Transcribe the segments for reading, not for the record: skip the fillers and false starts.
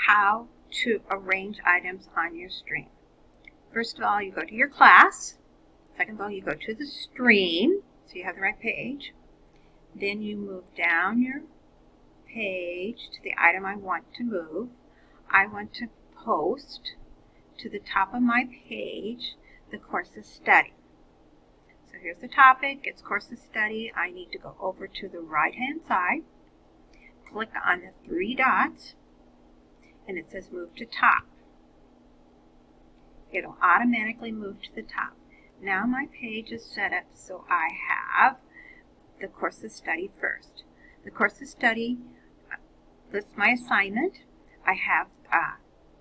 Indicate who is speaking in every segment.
Speaker 1: how to arrange items on your stream. First of all, you go to your class. Second of all, you go to the stream, so you have the right page. Then you move down your page to the item I want to move. I want to post to the top of my page the course of study. So here's the topic, it's course of study. I need to go over to the right hand side, click on the three dots, and it says move to top. It'll automatically move to the top. Now my page is set up so I have the course of study first. The course of study lists my assignment. I have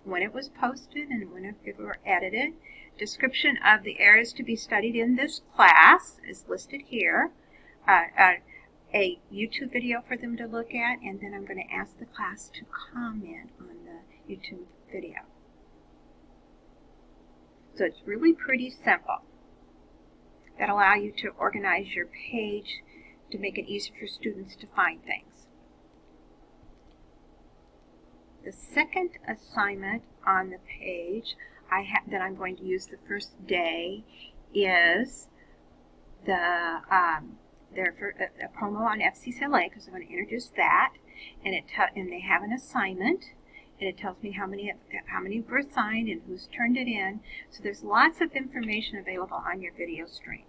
Speaker 1: when it was posted and when it were edited. Description of the areas to be studied in this class is listed here. A YouTube video for them to look at, and then I'm going to ask the class to comment on the YouTube video. So it's really pretty simple. That allow you to organize your page to make it easier for students to find things. The second assignment on the page that I'm going to use the first day is a promo on FCCLA, because I'm going to introduce that, and they have an assignment, and it tells me how many were assigned and who's turned it in. So there's lots of information available on your video stream.